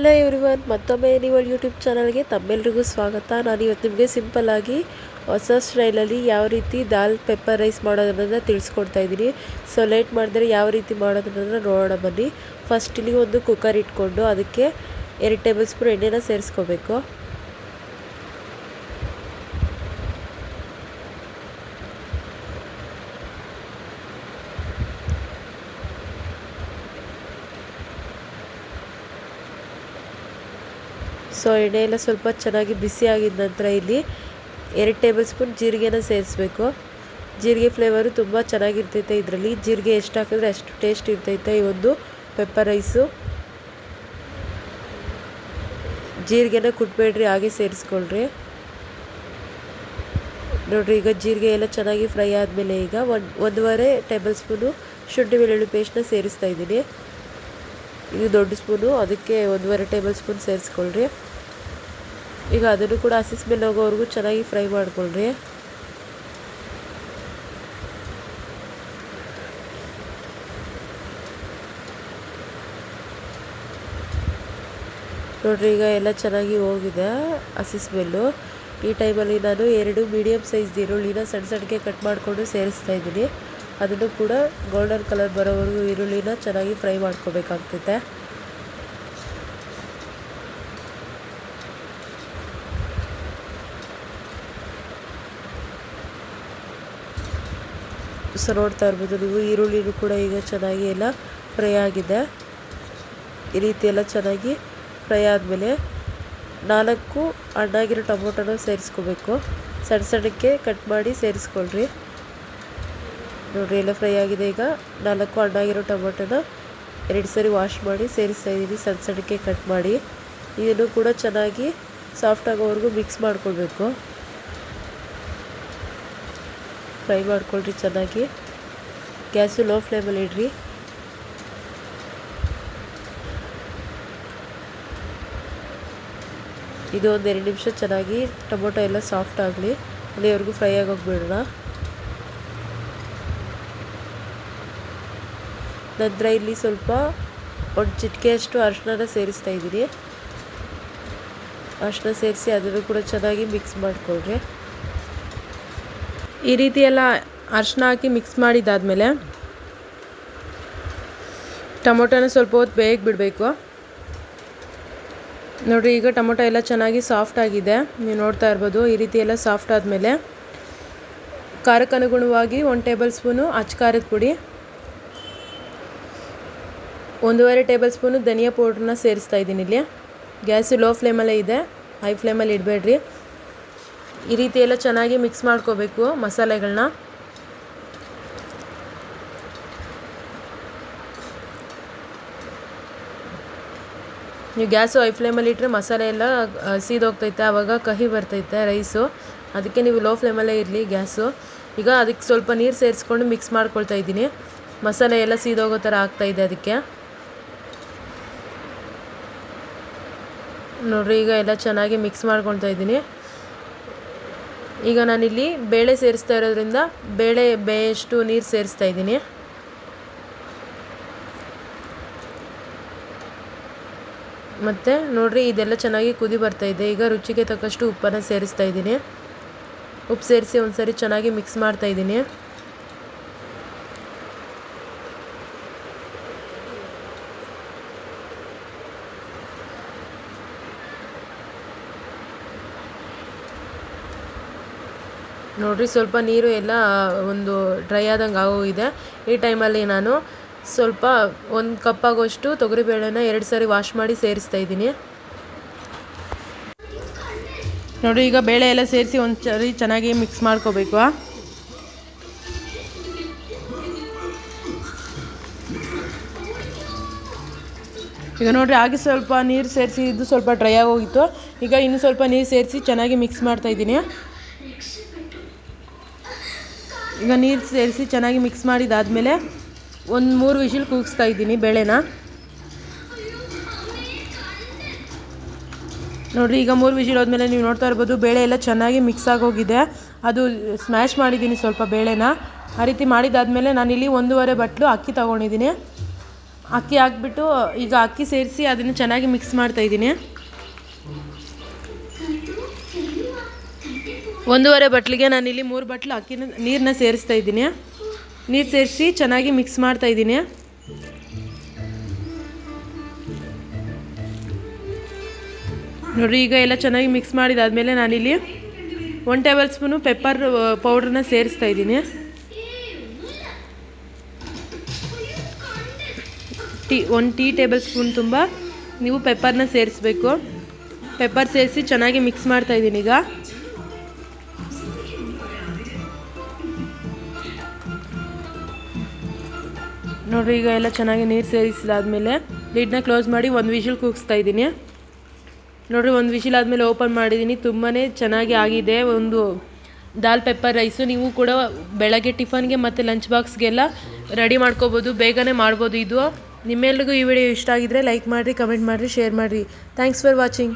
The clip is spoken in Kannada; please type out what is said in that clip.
ಹಲೋ ಎವ್ರಿವನ್, ಮತ್ತೊಮ್ಮೆ ನೀವು ಯೂಟ್ಯೂಬ್ ಚಾನಲ್ಗೆ ತಮ್ಮೆಲ್ರಿಗೂ ಸ್ವಾಗತ. ನಾನು ಇವತ್ತು ನಿಮಗೆ ಸಿಂಪಲ್ಲಾಗಿ ಹೊಸ ಸ್ಟೈಲಲ್ಲಿ ಯಾವ ರೀತಿ ದಾಲ್ ಪೆಪ್ಪರ್ ರೈಸ್ ಮಾಡೋದನ್ನು ತಿಳಿಸ್ಕೊಡ್ತಾ ಇದ್ದೀನಿ. ಸೊ ಲೇಟ್ ಮಾಡಿದ್ರೆ ಯಾವ ರೀತಿ ಮಾಡೋದನ್ನು ನೋಡೋಣ ಬನ್ನಿ. ಫಸ್ಟ್ ಇಲ್ಲಿ ಒಂದು ಕುಕ್ಕರ್ ಇಟ್ಕೊಂಡು ಅದಕ್ಕೆ 2 ಟೇಬಲ್ ಸ್ಪೂನ್ ಎಣ್ಣೆನ ಸೇರಿಸ್ಕೋಬೇಕು. ಸೊ ಎಣ್ಣೆ ಎಲ್ಲ ಸ್ವಲ್ಪ ಚೆನ್ನಾಗಿ ಬಿಸಿ ಆಗಿದ ನಂತರ ಇಲ್ಲಿ 2 ಟೇಬಲ್ ಸ್ಪೂನ್ ಜೀರಿಗೆನ ಸೇರಿಸ್ಬೇಕು. ಜೀರಿಗೆ ಫ್ಲೇವರು ತುಂಬ ಚೆನ್ನಾಗಿರ್ತೈತೆ. ಇದರಲ್ಲಿ ಜೀರಿಗೆ ಎಷ್ಟು ಹಾಕಿದ್ರೆ ಅಷ್ಟು ಟೇಸ್ಟ್ ಇರ್ತೈತೆ ಈ ಒಂದು ಪೆಪ್ಪರ್ ರೈಸು. ಜೀರಿಗೆನ ಕುಟ್ಬೇಡ್ರಿ, ಹಾಗೆ ಸೇರಿಸ್ಕೊಳ್ರಿ. ನೋಡಿರಿ, ಈಗ ಜೀರಿಗೆ ಎಲ್ಲ ಚೆನ್ನಾಗಿ ಫ್ರೈ ಆದಮೇಲೆ ಈಗ 1.5 ಟೇಬಲ್ ಸ್ಪೂನು ಶುಂಠಿ ಬೆಳ್ಳುಳ್ಳಿ ಪೇಸ್ಟ್ನ ಸೇರಿಸ್ತಾ ಇದ್ದೀನಿ. ಇದು ದೊಡ್ಡ ಸ್ಪೂನು, ಅದಕ್ಕೆ 1.5 ಟೇಬಲ್ ಸ್ಪೂನ್ ಸೇರಿಸ್ಕೊಳ್ರಿ. ಈಗ ಅದನ್ನು ಕೂಡ ಹಸಿ ಸ್ಮೆಲ್ ಹೋಗೋವರೆಗೂ ಚೆನ್ನಾಗಿ ಫ್ರೈ ಮಾಡ್ಕೊಳ್ರಿ. ನೋಡ್ರಿ, ಈಗ ಎಲ್ಲ ಚೆನ್ನಾಗಿ ಹೋಗಿದೆ ಹಸಿ ಸ್ಮೆಲ್ಲು. ಈ ಟೈಮಲ್ಲಿ ನಾನು 2 ಮೀಡಿಯಮ್ ಸೈಜ್ ಈರುಳ್ಳಿನ ಸಣ್ಣ ಸಣ್ಣಗೆ ಕಟ್ ಮಾಡಿಕೊಂಡು ಸೇರಿಸ್ತಾ ಇದ್ದೀನಿ. ಅದನ್ನು ಕೂಡ ಗೋಲ್ಡನ್ ಕಲರ್ ಬರೋವರೆಗೂ ಈರುಳ್ಳಿನ ಚೆನ್ನಾಗಿ ಫ್ರೈ ಮಾಡ್ಕೋಬೇಕಾಗ್ತೈತೆ. ಸೊ ನೋಡ್ತಾ ಇರ್ಬೋದು ನೀವು, ಈರುಳ್ಳಿನೂ ಕೂಡ ಈಗ ಚೆನ್ನಾಗಿ ಎಲ್ಲ ಫ್ರೈ ಆಗಿದೆ. ಈ ರೀತಿ ಎಲ್ಲ ಚೆನ್ನಾಗಿ ಫ್ರೈ ಆದಮೇಲೆ 4 ಹಣ್ಣಾಗಿರೋ ಟೊಮೊಟೊನ ಸೇರಿಸ್ಕೋಬೇಕು. ಸಣ್ಣ ಸಣ್ಣಕ್ಕೆ ಕಟ್ ಮಾಡಿ ಸೇರಿಸ್ಕೊಳ್ರಿ. ನೋಡಿರಿ, ಎಲ್ಲ ಫ್ರೈ ಆಗಿದೆ. ಈಗ 4 ಹಣ್ಣಾಗಿರೋ ಟೊಮೊಟೊನ 2 ಸರಿ ವಾಶ್ ಮಾಡಿ ಸೇರಿಸ್ತಾ ಇದ್ದೀನಿ, ಸಣ್ಣ ಸಣ್ಣಕ್ಕೆ ಕಟ್ ಮಾಡಿ. ಇದನ್ನು ಕೂಡ ಚೆನ್ನಾಗಿ ಸಾಫ್ಟ್ ಆಗೋವರೆಗೂ ಮಿಕ್ಸ್ ಮಾಡ್ಕೊಳ್ಬೇಕು. ಫ್ರೈ ಮಾಡ್ಕೊಳ್ರಿ ಚೆನ್ನಾಗಿ. ಗ್ಯಾಸು ಲೋ ಫ್ಲೇಮಲ್ಲಿ ಇಡ್ರಿ. ಇದು ಒಂದು 2 ನಿಮಿಷ ಚೆನ್ನಾಗಿ ಟೊಮೊಟೊ ಎಲ್ಲ ಸಾಫ್ಟ್ ಆಗಲಿ, ಅಲ್ಲಿವರೆಗೂ ಫ್ರೈ ಆಗೋಗ್ಬಿಡೋಣ. ನಂತರ ಇಲ್ಲಿ ಸ್ವಲ್ಪ 1 ಚಿಟಿಕೆಯಷ್ಟು ಅರಿಶಿನ ಸೇರಿಸ್ತಾ ಇದ್ದೀನಿ. ಅರಿಶಿನ ಸೇರಿಸಿ ಅದನ್ನು ಕೂಡ ಚೆನ್ನಾಗಿ ಮಿಕ್ಸ್ ಮಾಡ್ಕೊಳ್ರಿ. ಈ ರೀತಿ ಎಲ್ಲ ಅರಿಶಿನ ಹಾಕಿ ಮಿಕ್ಸ್ ಮಾಡಿದ್ದಾದಮೇಲೆ ಟೊಮೊಟೊನ ಸ್ವಲ್ಪ ಹೊತ್ತು ಬೇಯಕ್ಕೆ ಬಿಡಬೇಕು. ನೋಡಿರಿ, ಈಗ ಟೊಮೊಟೊ ಎಲ್ಲ ಚೆನ್ನಾಗಿ ಸಾಫ್ಟ್ ಆಗಿದೆ, ನೀವು ನೋಡ್ತಾ ಇರ್ಬೋದು. ಈ ರೀತಿ ಎಲ್ಲ ಸಾಫ್ಟ್ ಆದಮೇಲೆ ಖಾರಕ್ಕೆ ಅನುಗುಣವಾಗಿ 1 ಟೇಬಲ್ ಸ್ಪೂನು ಅಚ್ಚ ಖಾರದ ಪುಡಿ, 1.5 ಟೇಬಲ್ ಸ್ಪೂನು ಧನಿಯಾ ಪೌಡ್ರನ್ನ ಸೇರಿಸ್ತಾ ಇದ್ದೀನಿ. ಇಲ್ಲಿ ಗ್ಯಾಸು ಲೋ ಫ್ಲೇಮಲ್ಲೇ ಇದೆ, ಹೈ ಫ್ಲೇಮಲ್ಲಿ ಇಡಬೇಡ್ರಿ. ಈ ರೀತಿ ಎಲ್ಲ ಚೆನ್ನಾಗಿ ಮಿಕ್ಸ್ ಮಾಡ್ಕೋಬೇಕು ಮಸಾಲೆಗಳನ್ನ. ನೀವು ಗ್ಯಾಸು ಹೈ ಫ್ಲೇಮಲ್ಲಿ ಇಟ್ಟರೆ ಮಸಾಲೆ ಎಲ್ಲ ಸೀದೋಗ್ತೈತೆ, ಆವಾಗ ಕಹಿ ಬರ್ತೈತೆ ರೈಸು. ಅದಕ್ಕೆ ನೀವು ಲೋ ಫ್ಲೇಮಲ್ಲೇ ಇರಲಿ ಗ್ಯಾಸು. ಈಗ ಅದಕ್ಕೆ ಸ್ವಲ್ಪ ನೀರು ಸೇರಿಸ್ಕೊಂಡು ಮಿಕ್ಸ್ ಮಾಡ್ಕೊಳ್ತಾ ಇದ್ದೀನಿ. ಮಸಾಲೆ ಎಲ್ಲ ಸೀದೋಗೋ ಥರ ಆಗ್ತಾಯಿದೆ ಅದಕ್ಕೆ. ನೋಡಿರಿ, ಈಗ ಎಲ್ಲ ಚೆನ್ನಾಗಿ ಮಿಕ್ಸ್ ಮಾಡ್ಕೊಳ್ತಾ ಇದ್ದೀನಿ. ಈಗ ನಾನಿಲ್ಲಿ ಬೇಳೆ ಸೇರಿಸ್ತಾ ಇರೋದ್ರಿಂದ ಬೇಳೆ ಬೇಯಷ್ಟು ನೀರು ಸೇರಿಸ್ತಾ ಇದ್ದೀನಿ. ಮತ್ತು ನೋಡಿರಿ, ಇದೆಲ್ಲ ಚೆನ್ನಾಗಿ ಕುದಿ ಬರ್ತಾಯಿದೆ. ಈಗ ರುಚಿಗೆ ತಕ್ಕಷ್ಟು ಉಪ್ಪನ್ನು ಸೇರಿಸ್ತಾ ಇದ್ದೀನಿ. ಉಪ್ಪು ಸೇರಿಸಿ ಒಂದು ಸರಿ ಚೆನ್ನಾಗಿ ಮಿಕ್ಸ್ ಮಾಡ್ತಾಯಿದ್ದೀನಿ. ನೋಡಿರಿ, ಸ್ವಲ್ಪ ನೀರು ಎಲ್ಲ ಒಂದು ಡ್ರೈ ಆದಂಗೆ ಆಗೋಗಿದೆ. ಈ ಟೈಮಲ್ಲಿ ನಾನು ಸ್ವಲ್ಪ 1 ಕಪ್ ಆಗೋಷ್ಟು ತೊಗರಿಬೇಳೆನ 2 ಸರಿ ವಾಶ್ ಮಾಡಿ ಸೇರಿಸ್ತಾ ಇದ್ದೀನಿ. ನೋಡಿ, ಈಗ ಬೇಳೆ ಎಲ್ಲ ಸೇರಿಸಿ ಒಂದು ಸರಿ ಚೆನ್ನಾಗಿ ಮಿಕ್ಸ್ ಮಾಡ್ಕೋಬೇಕು. ಈಗ ನೋಡಿರಿ, ಹಾಗೆ ಸ್ವಲ್ಪ ನೀರು ಸೇರಿಸಿ ಇದು ಸ್ವಲ್ಪ ಡ್ರೈ ಆಗೋಗಿತ್ತು. ಈಗ ಇನ್ನೂ ಸ್ವಲ್ಪ ನೀರು ಸೇರಿಸಿ ಚೆನ್ನಾಗಿ ಮಿಕ್ಸ್ ಮಾಡ್ತಾಯಿದ್ದೀನಿ. ಈಗ ನೀರು ಸೇರಿಸಿ ಚೆನ್ನಾಗಿ ಮಿಕ್ಸ್ ಮಾಡಿದಾದಮೇಲೆ 3 ವಿಷಿಲ್ ಕೂಗಿಸ್ತಾ ಇದ್ದೀನಿ ಬೇಳೆನ. ನೋಡಿರಿ, ಈಗ 3 ವಿಷಿಲ್ ಹೋದ್ಮೇಲೆ ನೀವು ನೋಡ್ತಾ ಇರ್ಬೋದು ಬೇಳೆ ಎಲ್ಲ ಚೆನ್ನಾಗಿ ಮಿಕ್ಸ್ ಆಗೋಗಿದೆ. ಅದು ಸ್ಮ್ಯಾಶ್ ಮಾಡಿದ್ದೀನಿ ಸ್ವಲ್ಪ ಬೇಳೆನ. ಆ ರೀತಿ ಮಾಡಿದಾದಮೇಲೆ ನಾನಿಲ್ಲಿ 1.5 ಬಟ್ಲು ಅಕ್ಕಿ ತೊಗೊಂಡಿದ್ದೀನಿ. ಅಕ್ಕಿ ಹಾಕ್ಬಿಟ್ಟು ಈಗ ಅಕ್ಕಿ ಸೇರಿಸಿ ಅದನ್ನು ಚೆನ್ನಾಗಿ ಮಿಕ್ಸ್ ಮಾಡ್ತಾಯಿದ್ದೀನಿ. 1.5 ಬಟ್ಲಿಗೆ ನಾನಿಲ್ಲಿ 3 ಬಟ್ಲು ನೀರನ್ನ ಸೇರಿಸ್ತಾ ಇದ್ದೀನಿ. ನೀರು ಸೇರಿಸಿ ಚೆನ್ನಾಗಿ ಮಿಕ್ಸ್ ಮಾಡ್ತಾಯಿದ್ದೀನಿ. ನೋಡಿರಿ, ಈಗ ಎಲ್ಲ ಚೆನ್ನಾಗಿ ಮಿಕ್ಸ್ ಮಾಡಿದಾದಮೇಲೆ ನಾನಿಲ್ಲಿ 1 ಟೇಬಲ್ ಸ್ಪೂನು ಪೆಪ್ಪರ್ ಪೌಡ್ರನ್ನ ಸೇರಿಸ್ತಾ ಇದ್ದೀನಿ. 1 ಟೀ ಟೇಬಲ್ ಸ್ಪೂನ್ ತುಂಬ ನೀವು ಪೆಪ್ಪರ್ನ ಸೇರಿಸ್ಬೇಕು. ಪೆಪ್ಪರ್ ಸೇರಿಸಿ ಚೆನ್ನಾಗಿ ಮಿಕ್ಸ್ ಮಾಡ್ತಾಯಿದ್ದೀನಿ. ಈಗ ನೋಡಿರಿ, ಈಗ ಎಲ್ಲ ಚೆನ್ನಾಗಿ ನೀರು ಸೇರಿಸಿದಾದ್ಮೇಲೆ ಲಿಡ್ನ ಕ್ಲೋಸ್ ಮಾಡಿ 1 ವಿಷಲ್ ಕೂಗಿಸ್ತಾ ಇದ್ದೀನಿ. ನೋಡಿರಿ, 1 ವಿಷಲ್ ಆದಮೇಲೆ ಓಪನ್ ಮಾಡಿದ್ದೀನಿ. ತುಂಬಾ ಚೆನ್ನಾಗಿ ಆಗಿದೆ ಒಂದು ದಾಲ್ ಪೆಪ್ಪರ್ ರೈಸು. ನೀವು ಕೂಡ ಬೆಳಗ್ಗೆ ಟಿಫನ್ಗೆ ಮತ್ತು ಲಂಚ್ ಬಾಕ್ಸ್ಗೆಲ್ಲ ರೆಡಿ ಮಾಡ್ಕೋಬೋದು, ಬೇಗನೆ ಮಾಡ್ಬೋದು. ಇದು ನಿಮ್ಮೆಲ್ರಿಗೂ ಈ ವಿಡಿಯೋ ಇಷ್ಟ ಆಗಿದ್ರೆ ಲೈಕ್ ಮಾಡಿರಿ, ಕಮೆಂಟ್ ಮಾಡಿರಿ, ಶೇರ್ ಮಾಡಿರಿ. Thanks for watching.